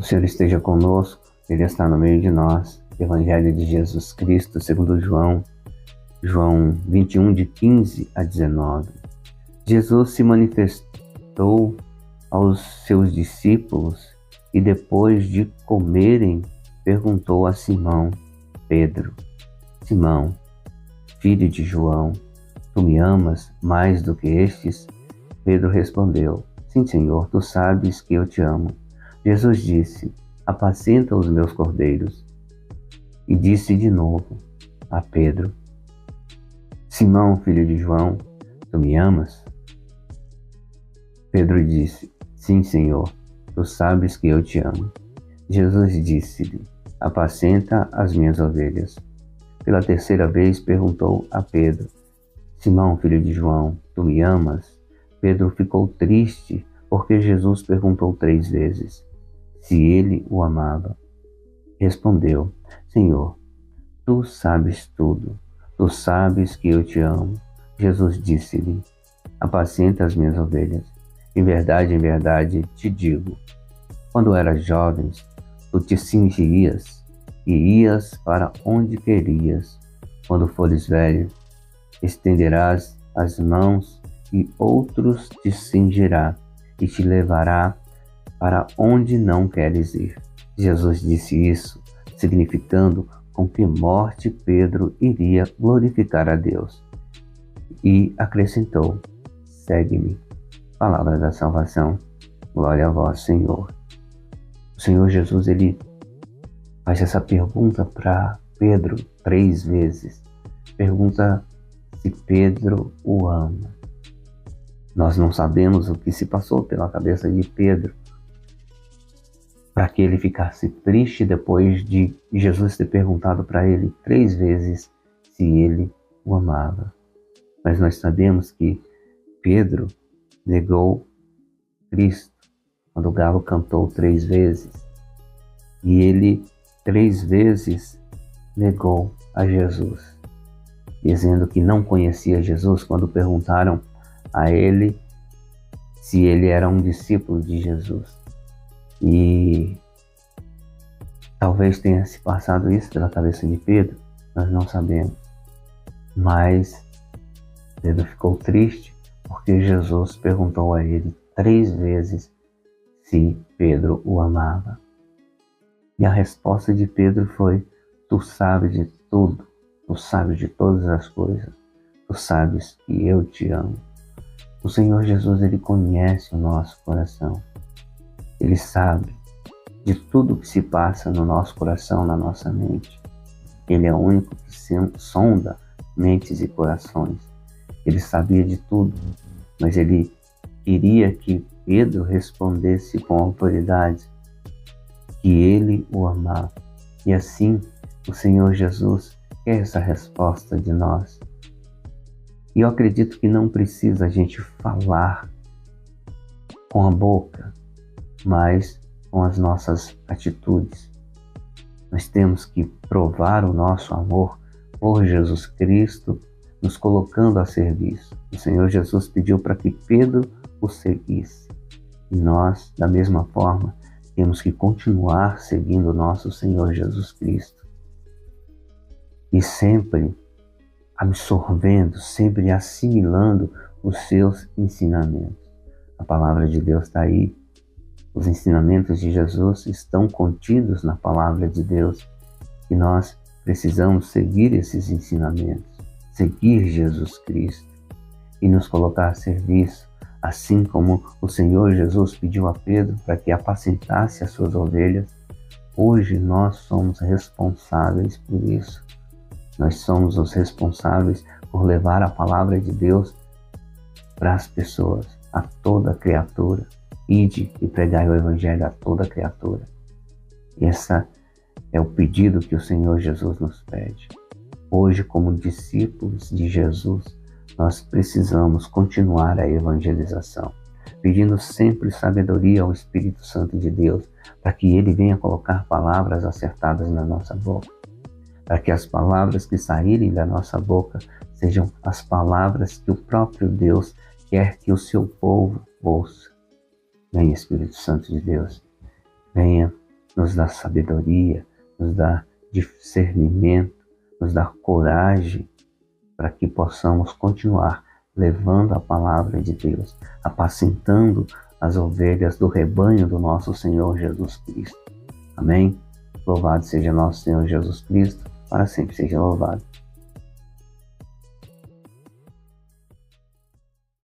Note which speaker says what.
Speaker 1: O Senhor esteja conosco, Ele está no meio de nós. Evangelho de Jesus Cristo, segundo João 21, de 15 a 19. Jesus se manifestou aos seus discípulos e depois de comerem, perguntou a Simão Pedro: Simão, filho de João, tu me amas mais do que estes? Pedro respondeu: Sim, Senhor, tu sabes que eu te amo. Jesus disse: apacenta os meus cordeiros. E disse de novo a Pedro: Simão, filho de João, tu me amas? Pedro disse: Sim, Senhor, tu sabes que eu te amo. Jesus disse-lhe: apacenta as minhas ovelhas. Pela terceira vez perguntou a Pedro: Simão, filho de João, tu me amas? Pedro ficou triste porque Jesus perguntou 3 vezes se ele o amava. Respondeu: Senhor, tu sabes tudo, tu sabes que eu te amo. Jesus disse-lhe: apacenta as minhas ovelhas. Em verdade te digo, quando eras jovem, tu te cingias e ias para onde querias. Quando fores velho, estenderás as mãos e outros te cingirá e te levará para onde não queres ir. Jesus disse isso, significando com que morte Pedro iria glorificar a Deus. E acrescentou: segue-me. Palavra da salvação. Glória a vós, Senhor. O Senhor Jesus, ele faz essa pergunta para Pedro 3 vezes. Pergunta se Pedro o ama. Nós não sabemos o que se passou pela cabeça de Pedro para que ele ficasse triste depois de Jesus ter perguntado para ele 3 vezes se ele o amava. Mas nós sabemos que Pedro negou Cristo quando o galo cantou 3 vezes. E ele 3 vezes negou a Jesus, dizendo que não conhecia Jesus quando perguntaram a ele se ele era um discípulo de Jesus. E talvez tenha se passado isso pela cabeça de Pedro, nós não sabemos. Mas Pedro ficou triste porque Jesus perguntou a ele 3 vezes se Pedro o amava. E a resposta de Pedro foi: tu sabes de tudo, tu sabes de todas as coisas, tu sabes que eu te amo. O Senhor Jesus, ele conhece o nosso coração. Ele sabe de tudo que se passa no nosso coração, na nossa mente. Ele é o único que sonda mentes e corações. Ele sabia de tudo, mas ele queria que Pedro respondesse com autoridade que ele o amava. E assim, o Senhor Jesus quer essa resposta de nós. E eu acredito que não precisa a gente falar com a boca, mas com as nossas atitudes. Nós temos que provar o nosso amor por Jesus Cristo, nos colocando a serviço. O Senhor Jesus pediu para que Pedro o seguisse. E nós, da mesma forma, temos que continuar seguindo o nosso Senhor Jesus Cristo. E sempre absorvendo, sempre assimilando os seus ensinamentos. A palavra de Deus está aí. Os ensinamentos de Jesus estão contidos na palavra de Deus. E nós precisamos seguir esses ensinamentos, seguir Jesus Cristo e nos colocar a serviço, assim como o Senhor Jesus pediu a Pedro para que apacentasse as suas ovelhas. Hoje nós somos responsáveis por isso. Nós somos os responsáveis por levar a palavra de Deus para as pessoas, a toda criatura. Ide e pregai o Evangelho a toda criatura. Esse é o pedido que o Senhor Jesus nos pede. Hoje, como discípulos de Jesus, nós precisamos continuar a evangelização, pedindo sempre sabedoria ao Espírito Santo de Deus, para que Ele venha colocar palavras acertadas na nossa boca, para que as palavras que saírem da nossa boca sejam as palavras que o próprio Deus quer que o seu povo ouça. Venha, Espírito Santo de Deus, venha nos dá sabedoria, nos dá discernimento, nos dá coragem para que possamos continuar levando a palavra de Deus, apacentando as ovelhas do rebanho do nosso Senhor Jesus Cristo. Amém? Louvado seja nosso Senhor Jesus Cristo, para sempre seja louvado.